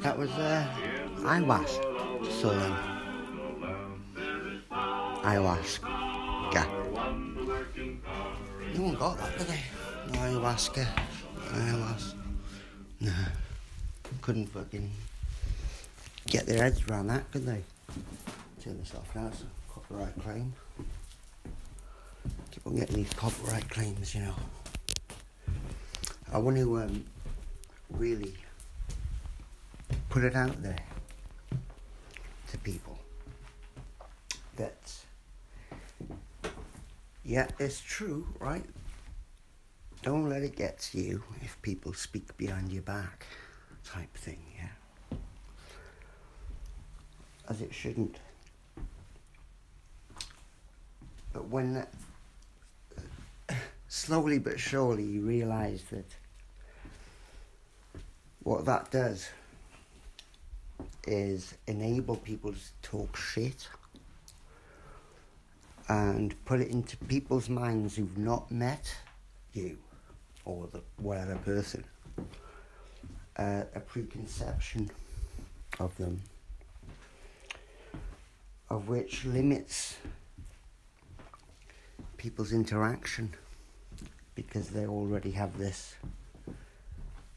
That was ayahuasca. Ayahuasca. No one got that, did they? No ayahuasca. No. Couldn't fucking get their heads around that, could they? Turn this off now, it's a copyright claim. Keep on getting these copyright claims, you know. I want to really put it out there to people that, yeah, it's true, right? Don't let it get to you if people speak behind your back, type thing, yeah? As it shouldn't. But when slowly but surely you realise that what that does is enable people to talk shit and put it into people's minds who've not met you or the whatever person, a preconception of them, of which limits people's interaction because they already have this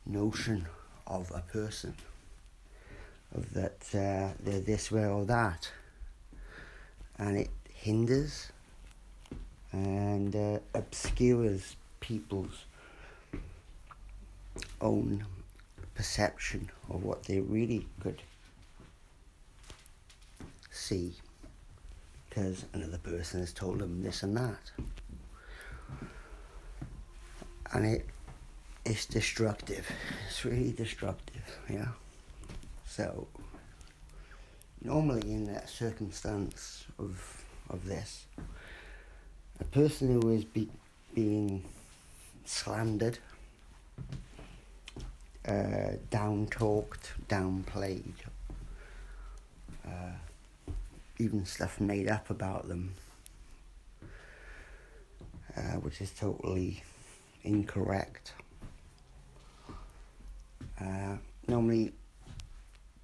notion of a person, of that they're this way or that, and it hinders and obscures people's own perception of what they really could see, because another person has told them this and that, and it's destructive. It's really destructive, yeah. So normally in that circumstance of this, a person who is being slandered, down-talked, downplayed, even stuff made up about them, which is totally incorrect. Normally,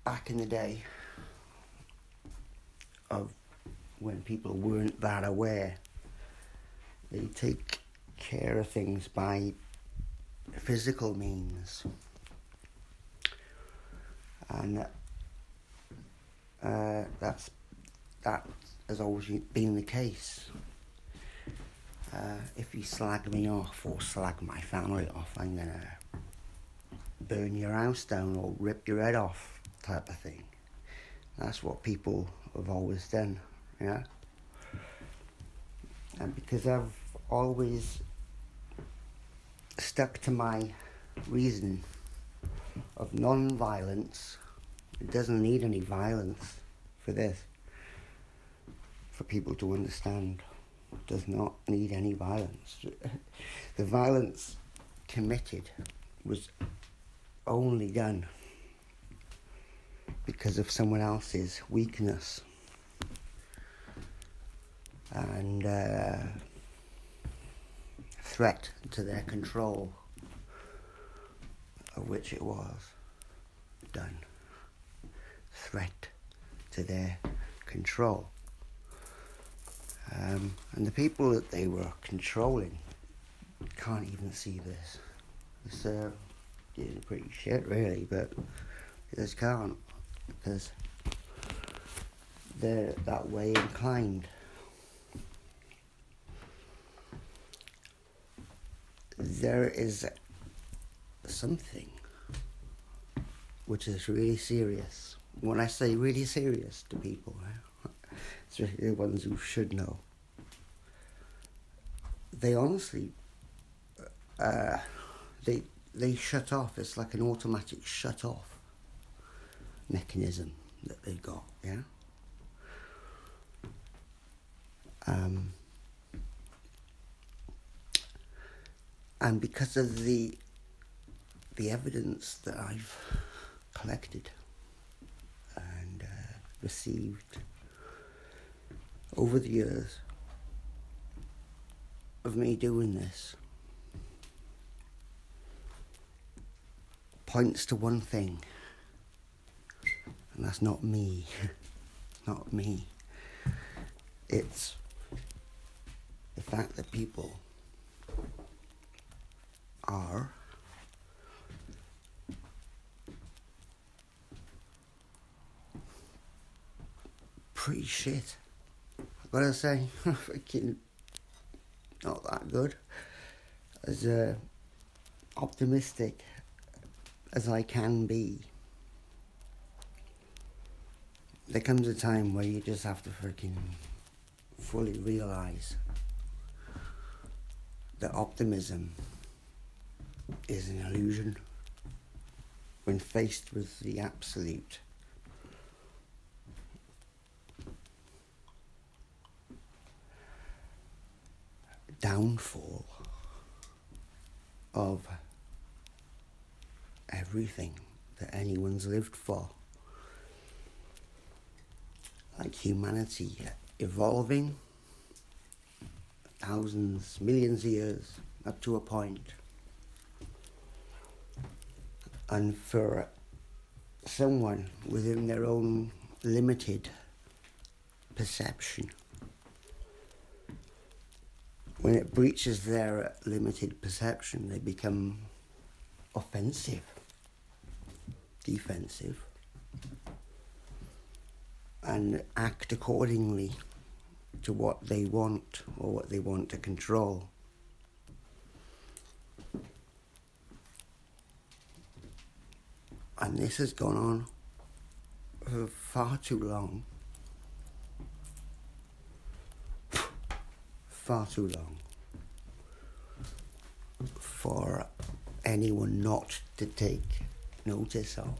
back in the day of when people weren't that aware, they take care of things by physical means, and that has always been the case. If you slag me off or slag my family off, I'm gonna burn your house down or rip your head off, type of thing. That's what people have always done, yeah. And because I've always stuck to my reason of non-violence, it doesn't need any violence for this, for people to understand. It does not need any violence. The violence committed was only done because of someone else's weakness and threat to their control, of which it was done. Threat to their control. And the people that they were controlling can't even see this. It's pretty shit, really, but they just can't, because they're that way inclined. There is something which is really serious. When I say really serious to people, especially the ones who should know, they honestly, they shut off. It's like an automatic shut off mechanism that they got, yeah. And because of the evidence that I've collected and received over the years of me doing this, points to one thing, And that's not me. Not me. It's the fact that people are pretty shit. I've got to say, freaking not that good. As optimistic as I can be, there comes a time where you just have to freaking fully realise that optimism is an illusion when faced with the absolute downfall of everything that anyone's lived for. Like humanity evolving thousands, millions of years up to a point. And for someone within their own limited perception, when it breaches their limited perception, they become offensive, defensive, and act accordingly to what they want or what they want to control. And this has gone on for far too long. Far too long for anyone not to take notice of.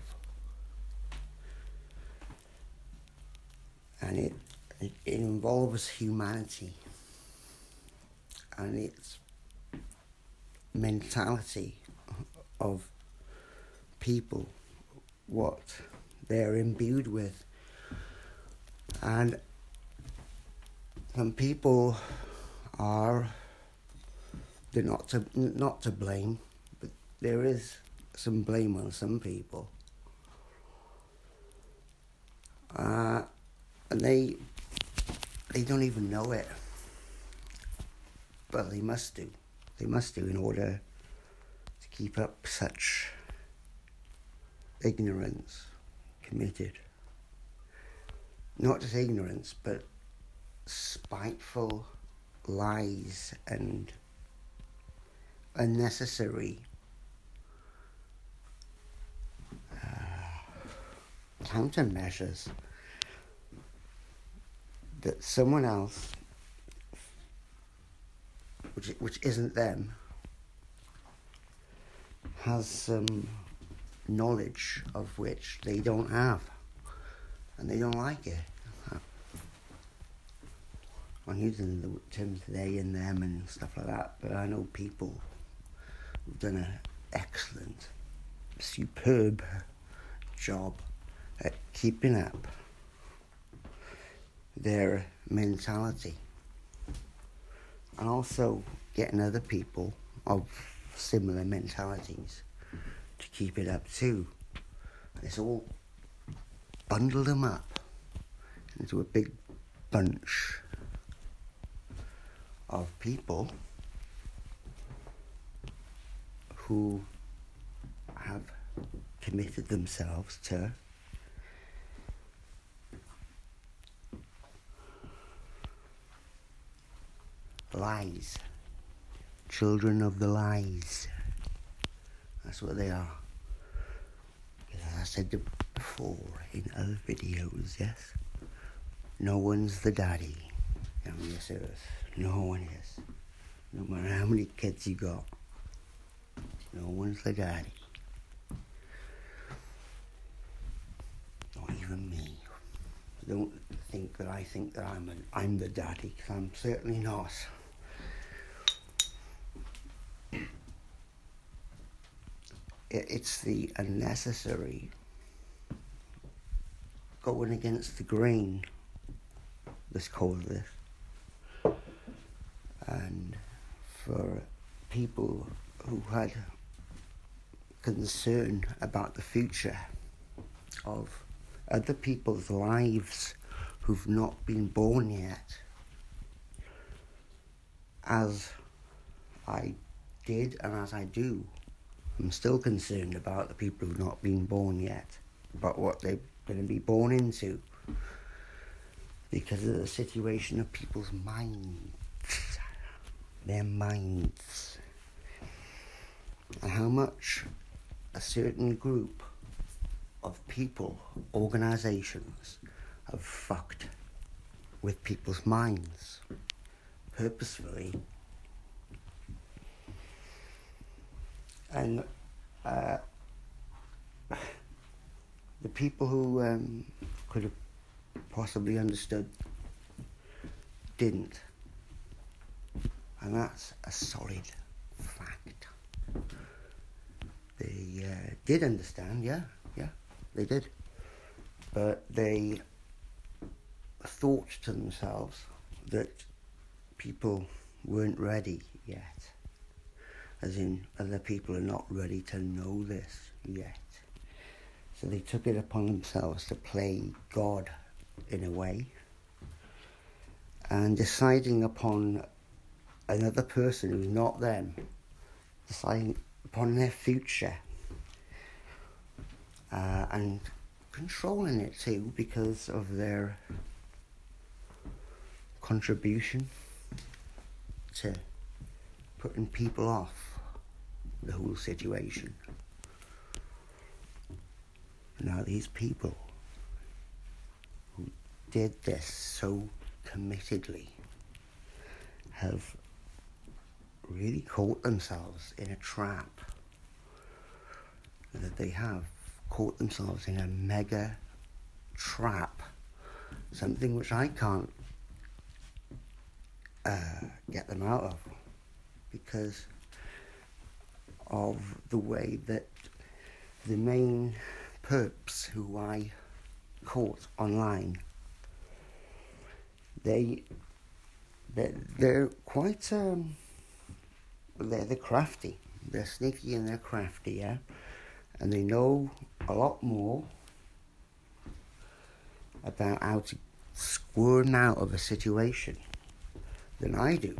And it involves humanity and its mentality of people, what they're imbued with. And some people they're not to blame, but there is some blame on some people. And they don't even know it. But they must do. They must do in order to keep up such ignorance committed. Not just ignorance, but spiteful lies and unnecessary countermeasures that someone else, which isn't them, has some knowledge of which they don't have, and they don't like it. I'm using the terms they and them and stuff like that, but I know people who've done an excellent, superb job at keeping up their mentality, and also getting other people of similar mentalities to keep it up too. And it's all bundled them up into a big bunch of people who have committed themselves to lies. Children of the lies. That's what they are. As I said before in other videos, yes? No one's the daddy on this earth. No one is. No matter how many kids you got. No one's the daddy. Not even me. Don't think that I think that I'm the daddy, because I'm certainly not. It's the unnecessary going against the grain, let's call this. And for people who had concern about the future of other people's lives who've not been born yet, as I did and as I do. I'm still concerned about the people who've not been born yet, about what they're going to be born into, because of the situation of people's minds, their minds, and how much a certain group of people, organisations, have fucked with people's minds, purposefully. And the people who could have possibly understood didn't. And that's a solid fact. They did understand, yeah, they did. But they thought to themselves that people weren't ready yet. As in, other people are not ready to know this yet. So they took it upon themselves to play God in a way, and deciding upon another person who's not them, deciding upon their future, and controlling it too because of their contribution to putting people off the whole situation. Now these people who did this so committedly have really caught themselves in a trap, that they have caught themselves in a mega trap, something which I can't get them out of, because of the way that the main perps who I caught online, they're quite they're crafty, they're sneaky and they're crafty, yeah, and they know a lot more about how to squirm out of a situation than I do.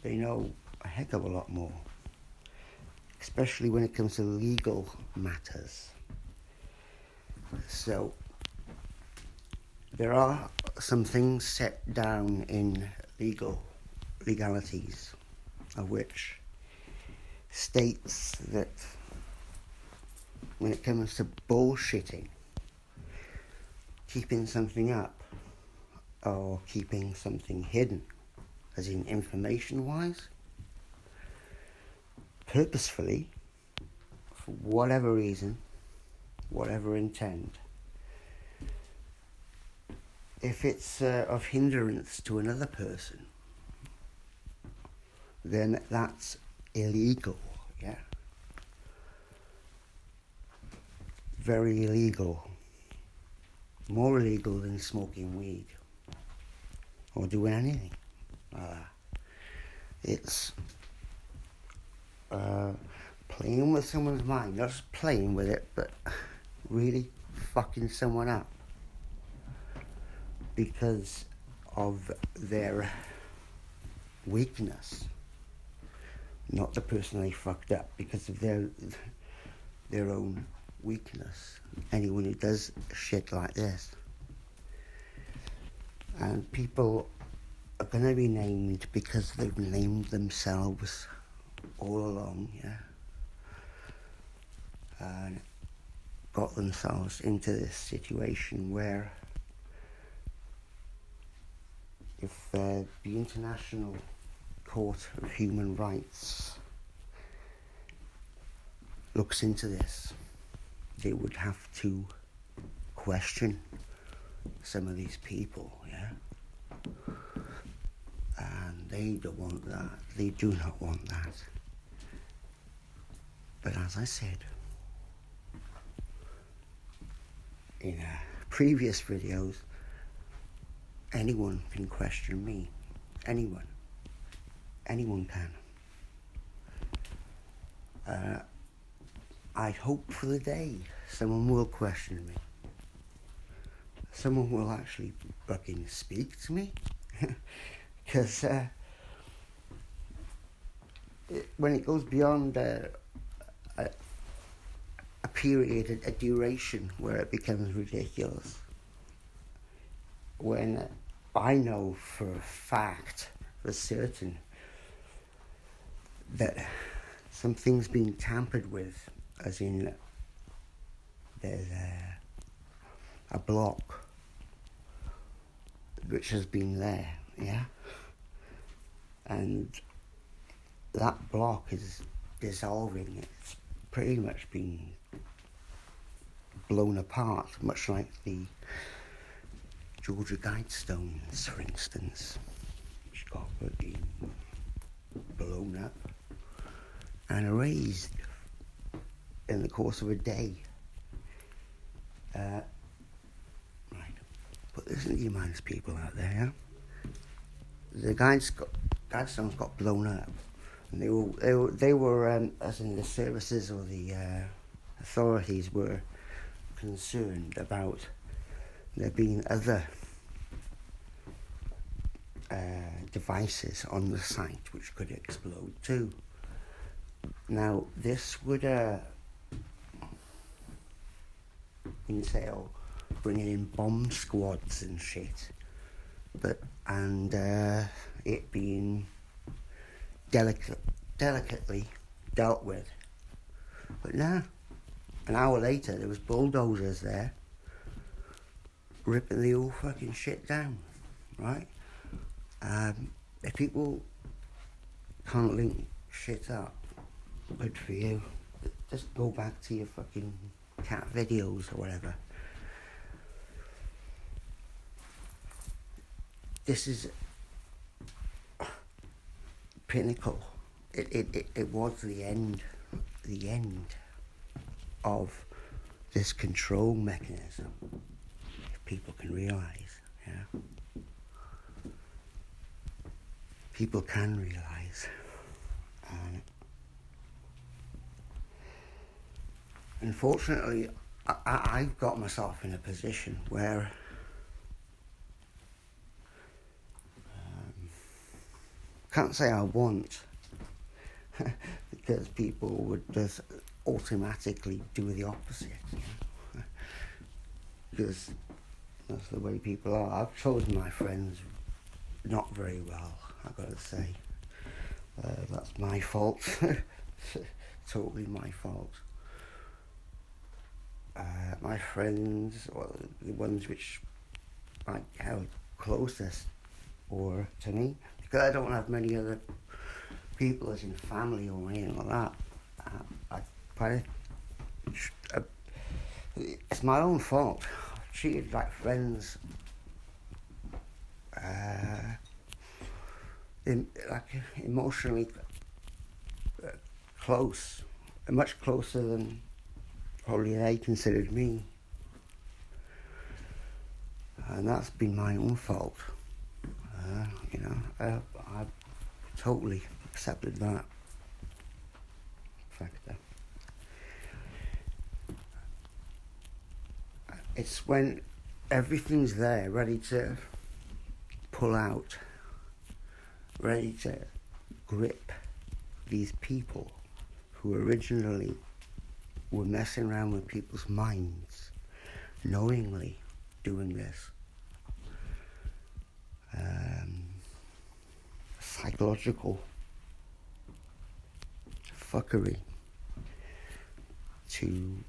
They know a heck of a lot more, especially when it comes to legal matters. So there are some things set down in legalities, of which states that when it comes to bullshitting, keeping something up or keeping something hidden, as in information-wise, purposefully, for whatever reason, whatever intent, if it's of hindrance to another person, then that's illegal, yeah? Very illegal. More illegal than smoking weed or doing anything like that. It's playing with someone's mind, not just playing with it, but really fucking someone up because of their weakness, not the person they fucked up, because of their own weakness. Anyone who does shit like this, and people are going to be named because they've named themselves all along, yeah, and got themselves into this situation where if the International Court of Human Rights looks into this, they would have to question some of these people, yeah? And they don't want that. They do not want that. But as I said in previous videos, anyone can question me. Anyone. Anyone can. I hope for the day someone will question me. someone will actually fucking speak to me. Because when it goes beyond a period, a duration where it becomes ridiculous, when I know for a fact, for certain, that something's been tampered with, as in there's a block which has been there, yeah? And that block is dissolving. It's pretty much been blown apart, much like the Georgia Guidestones, for instance, which got blown up and erased in the course of a day. Right, put this into your minds, people out there, yeah? The Guidestones got blown up, and they were as in the services or the authorities were concerned about there being other devices on the site which could explode too. Now this would entail bringing in bomb squads and shit, and it being delicately dealt with. But now, an hour later, there was bulldozers there ripping the whole fucking shit down, right? If people can't link shit up, good for you. Just go back to your fucking cat videos or whatever. This is pinnacle. It was the end of this control mechanism, if people can realise, yeah? People can realise. And unfortunately, I've got myself in a position where can't say I want, because people would just automatically do the opposite, you know? Because that's the way people are. I've chosen my friends not very well, I've got to say. That's my fault. Totally my fault. My friends, or the ones which I held closest or to me, because I don't have many other people as in family or anything like that. It's my own fault. I've treated like friends emotionally close, much closer than probably they considered me. And that's been my own fault. You know, I've totally accepted that factor. It's when everything's there, ready to pull out, ready to grip these people who originally were messing around with people's minds, knowingly doing this. Psychological fuckery to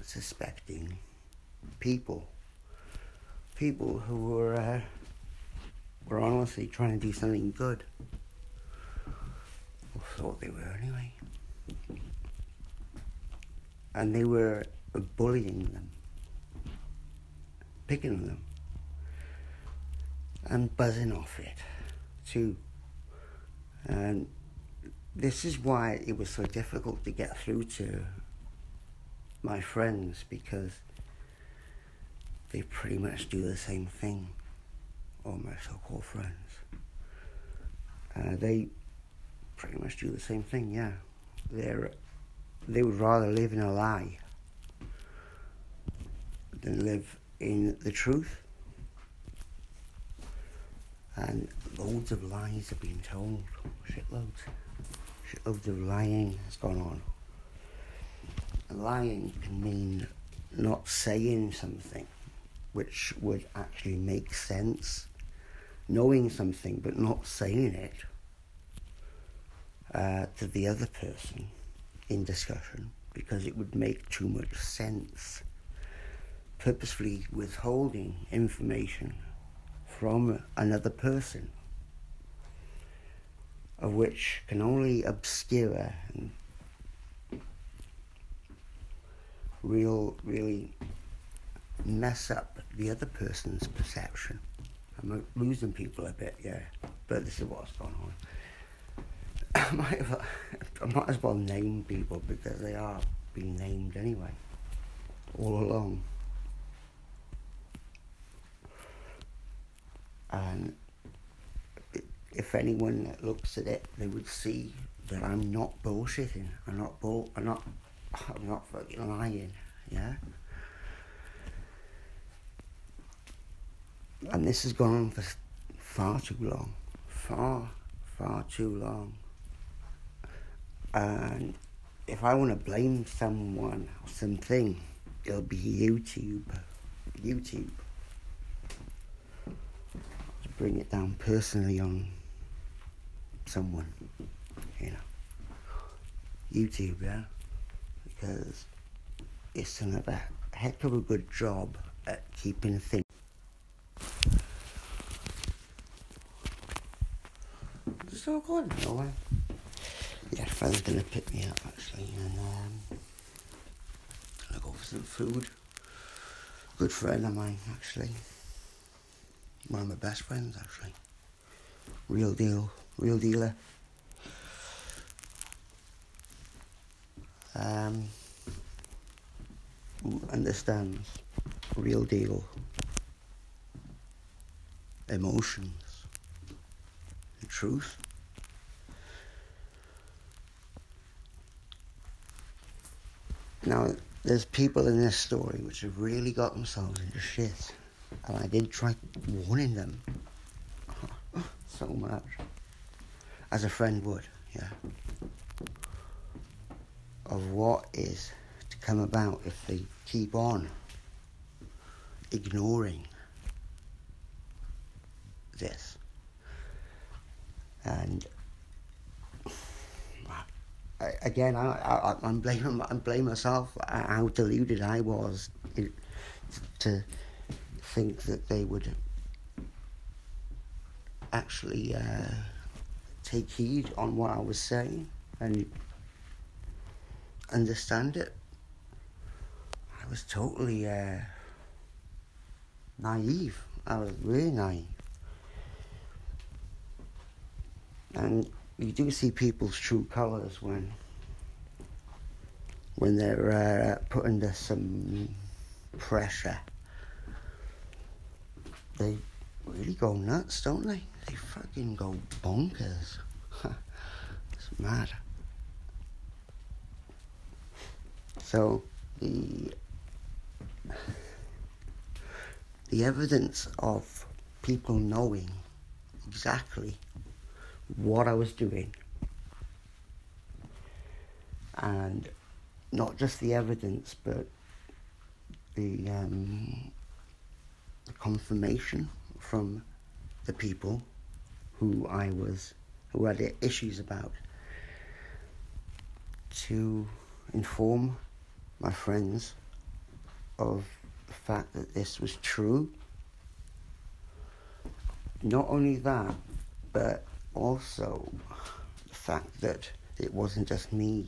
unsuspecting people who were honestly trying to do something good, or thought they were anyway, and they were bullying them, picking on them, and buzzing off it too. And this is why it was so difficult to get through to my friends, because they pretty much do the same thing, or my so-called friends. They pretty much do the same thing, yeah. They would rather live in a lie than live in the truth. And loads of lies are being told. Shitloads of lying has gone on. And lying can mean not saying something which would actually make sense, knowing something but not saying it to the other person in discussion because it would make too much sense. Purposefully withholding information from another person, of which can only obscure and really mess up the other person's perception. I'm losing people a bit, yeah, but this is what's going on. I might as well name people because they are being named anyway, all along. And if anyone looks at it, they would see that I'm not bullshitting. I'm not fucking lying, yeah? And this has gone on for far too long. Far too long. And if I want to blame someone or something, it'll be YouTube. To bring it down personally on someone, you know. YouTube, yeah? Because it's another heck of a good job at keeping things. It's all good, no way. Yeah, a friend's gonna pick me up actually, and gonna go for some food. Good friend of mine, actually. One of my best friends, actually. Real dealer. Who understands real deal emotions, the truth. Now, there's people in this story which have really got themselves into shit, and I did try warning them so much, as a friend would, yeah, of what is to come about if they keep on ignoring this. And I'm blaming myself how deluded I was to think that they would actually take heed on what I was saying and understand it. I was totally naive. I was really naive. And you do see people's true colours when they're put under some pressure. They really go nuts, don't they? They fucking go bonkers. It's mad. So the evidence of people knowing exactly what I was doing, and not just the evidence, but the confirmation from the people who had issues about, to inform my friends of the fact that this was true. Not only that, but also the fact that it wasn't just me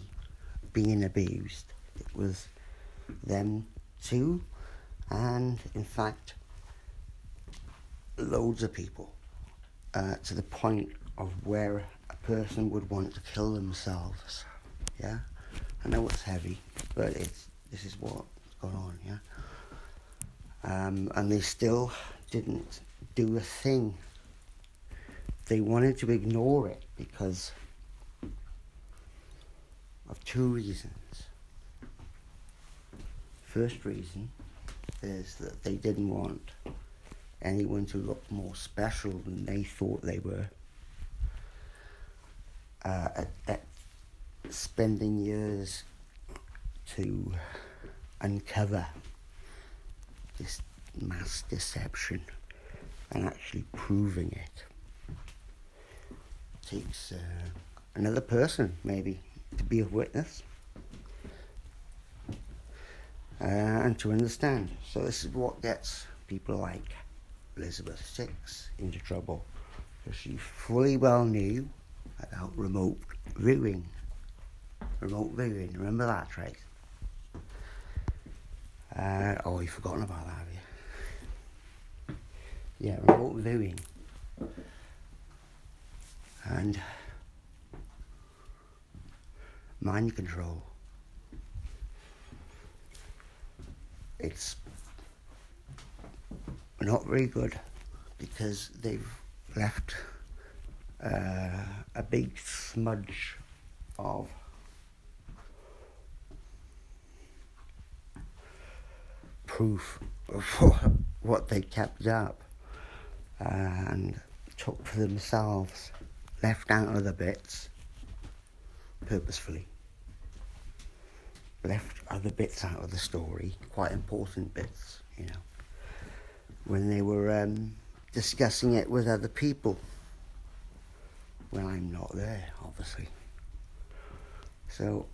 being abused, it was them too, and in fact loads of people, to the point of where a person would want to kill themselves. Yeah, I know it's heavy, but this is what's going on. Yeah, and they still didn't do a thing. They wanted to ignore it because of two reasons. First reason, is that they didn't want anyone to look more special than they thought they were. At spending years to uncover this mass deception and actually proving it takes another person maybe to be a witness and to understand. So this is what gets people like Elizabeth Sicko into trouble, because she fully well knew about remote viewing. Remember that, Trace? Oh, you've forgotten about that, have you? Yeah, remote viewing. And mind control. It's not very good, because they've left a big smudge of proof of what they kept up and took for themselves, left out other bits purposefully, left other bits out of the story, quite important bits, you know, when they were discussing it with other people, when I'm not there, obviously. So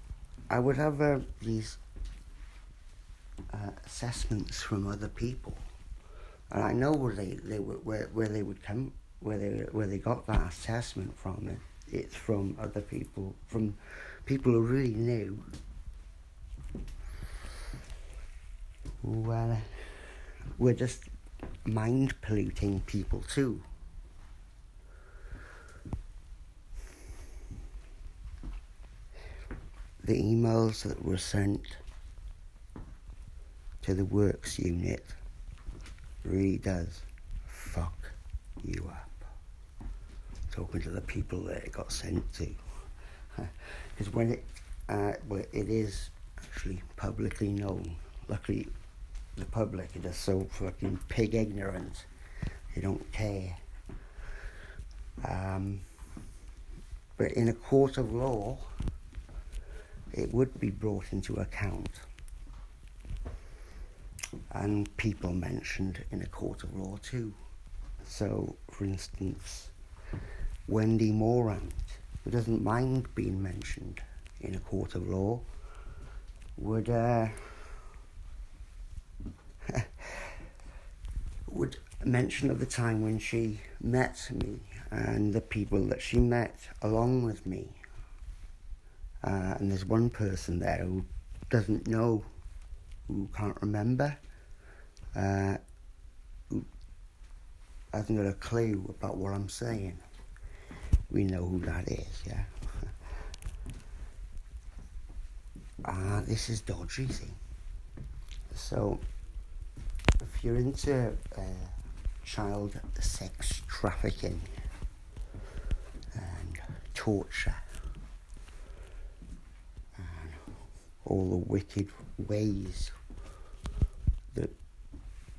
I would have these assessments from other people, and I know where they would come, where they got that assessment from. It's from other people, from people who really knew, who were just mind polluting people too. The emails that were sent to the works unit really does fuck you up. Talking to the people that it got sent to. Because when it is actually publicly known. Luckily, the public are just so fucking pig ignorant. They don't care. But in a court of law, it would be brought into account, and people mentioned in a court of law too. So, for instance, Wendy Morant, who doesn't mind being mentioned in a court of law, would would mention of the time when she met me and the people that she met along with me. And there's one person there who doesn't know, who can't remember, who hasn't got a clue about what I'm saying. We know who that is, yeah? This is dodgy, see? So, if you're into child sex trafficking and torture, all the wicked ways that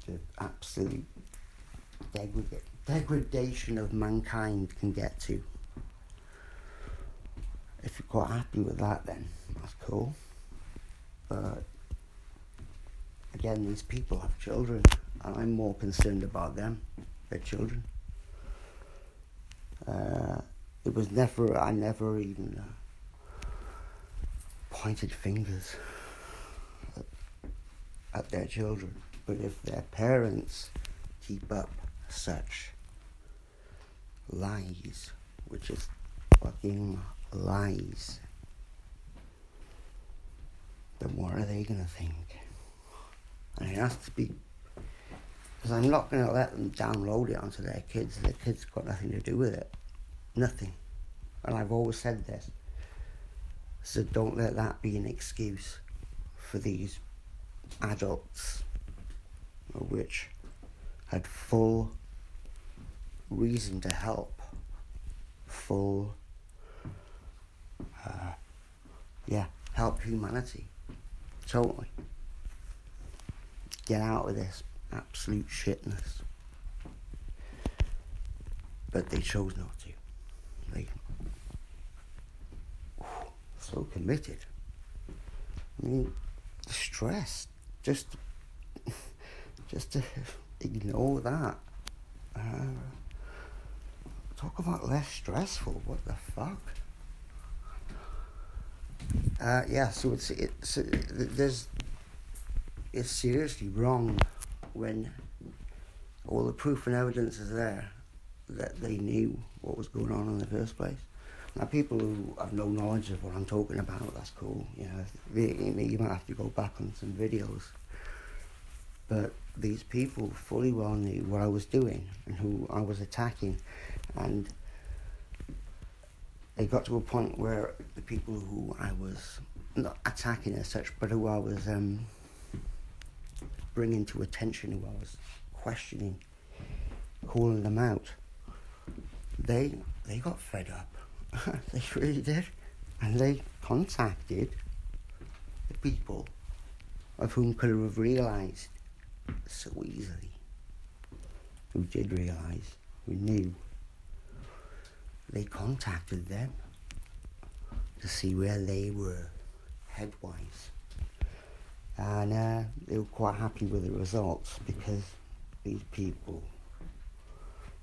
the absolute degradation of mankind can get to. If you're quite happy with that, then that's cool. But again, these people have children, and I'm more concerned about them, their children. I never even pointed fingers at their children, but if their parents keep up such lies, which is fucking lies, then what are they going to think? And it has to be, because I'm not going to let them download it onto their kids. Their kids got nothing to do with it. Nothing. And I've always said this. So don't let that be an excuse for these adults, which had full reason to help, help humanity, totally. get out of this absolute shitness. But they chose not to. They so committed. I mean, the stress, just to ignore that. Talk about less stressful. What the fuck? So it's seriously wrong when all the proof and evidence is there that they knew what was going on in the first place. Now, people who have no knowledge of what I'm talking about, that's cool. You know, you might have to go back on some videos. But these people fully well knew what I was doing and who I was attacking. And it got to a point where the people who I was not attacking as such, but who I was bringing to attention, who I was questioning, calling them out, they got fed up. They really did. And they contacted the people of whom could have realised so easily, who did realise, who knew. They contacted them to see where they were headwise. And they were quite happy with the results because these people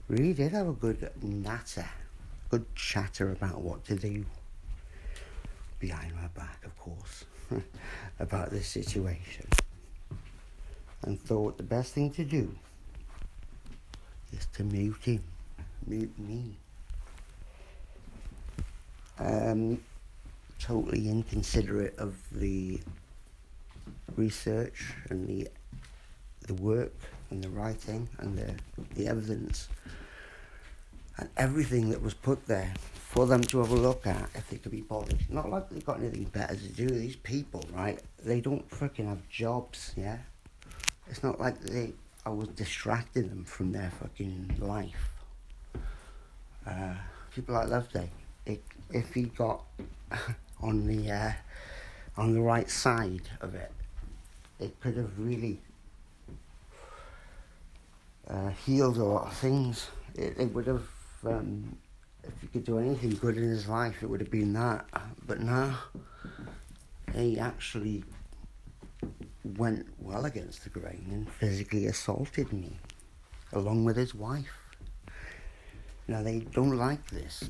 really did have a good natter, good chatter about what to do behind my back, of course, about this situation, and thought the best thing to do is to mute him, mute me. Totally inconsiderate of the research and the work and the writing and the evidence and everything that was put there for them to have a look at if they could be bothered. Not like they've got anything better to do. These people, right? They don't freaking have jobs, yeah? It's not like I was distracting them from their fucking life. People like Loveday, if he got on the right side of it, it could have really healed a lot of things. It would have, if he could do anything good in his life, it would have been that. But no, he actually went well against the grain and physically assaulted me, along with his wife. Now, they don't like this,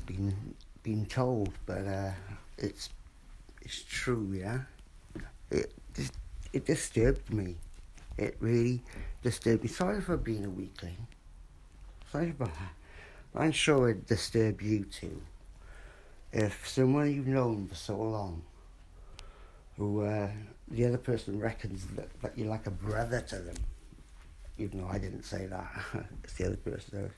being told, but it's true, yeah? It disturbed me. It really disturbed me. Sorry for being a weakling. Sorry about that. I'm sure it'd disturb you too. If someone you've known for so long, who the other person reckons that you're like a brother to them, even though I didn't say that, it's the other person,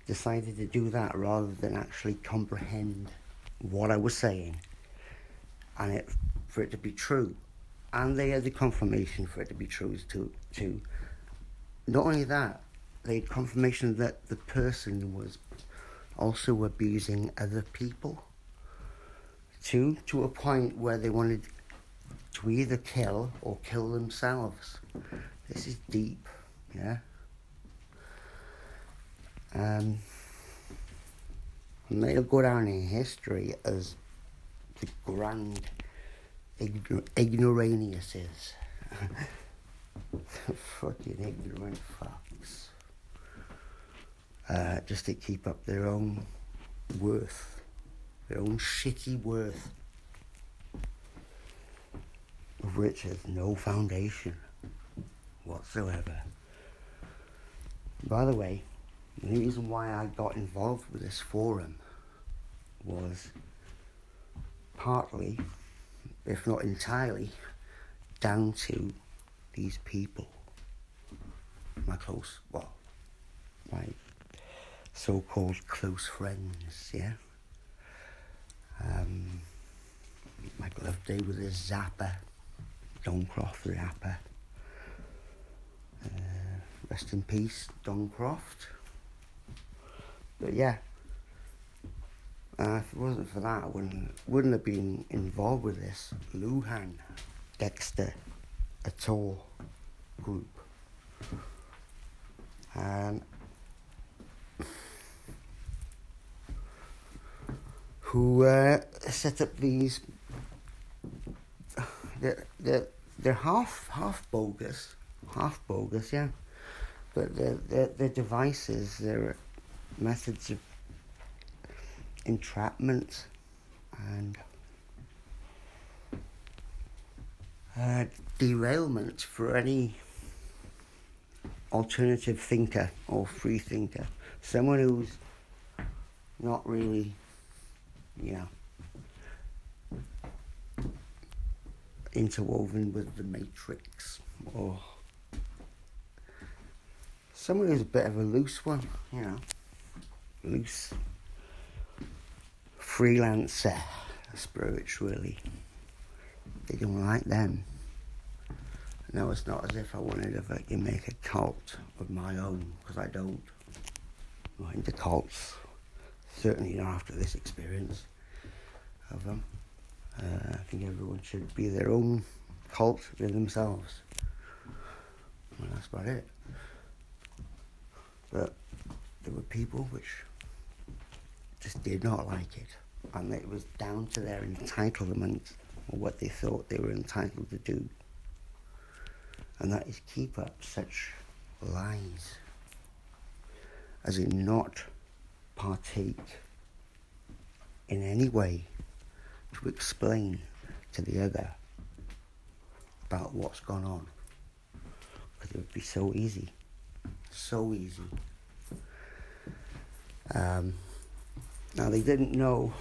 decided to do that rather than actually comprehend what I was saying, and for it to be true. And they had the confirmation for it to be true too. Not only that, they had confirmation that the person was also abusing other people to a point where they wanted to either kill or kill themselves. This is deep, yeah? And they'll go down in history as the grand ignoramuses. Fucking ignorant fucks. Just to keep up their own worth, their own shitty worth, of which has no foundation whatsoever. By the way, the reason why I got involved with this forum was partly, if not entirely, down to these people. My so-called close friends, yeah? Like Loveday with his zapper, Doncroft zapper. Rest in peace, Doncroft. But yeah, if it wasn't for that, I wouldn't have been involved with this. Luhan, Dexter, at all. group. And who set up these, they're half bogus, yeah, but they're devices, they're methods of entrapment and derailment for any alternative thinker or free thinker, someone who's not really, interwoven with the matrix, or someone who's a bit of a loose one, loose freelancer spiritually. They don't like them. No, it's not as if I wanted to fucking make a cult of my own, because I don't. I'm not into cults. Certainly not after this experience of them. I think everyone should be their own cult with themselves. Well, that's about it. But there were people which just did not like it. And it was down to their entitlement, or what they thought they were entitled to do. And that is keep up such lies, as in not partake in any way to explain to the other about what's gone on. Because it would be so easy. So easy. Now, they didn't know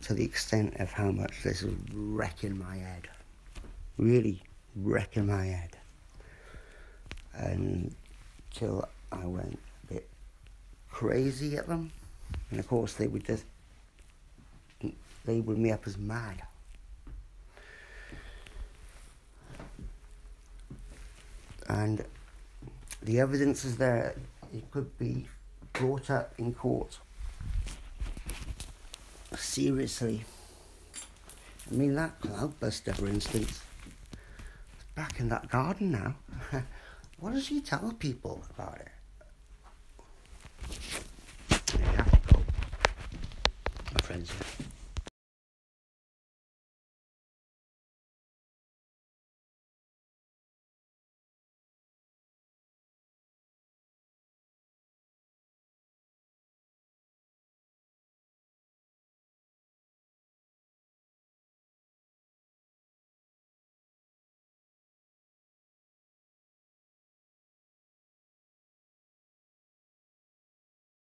to the extent of how much this was wrecking my head. Really wrecking my head. Until I went a bit crazy at them. And of course they would just label me up as mad. And the evidence is there. It could be brought up in court. Seriously. I mean, that cloudbuster, for instance, is back in that garden now. What does he tell people about it? You have to go, my friends.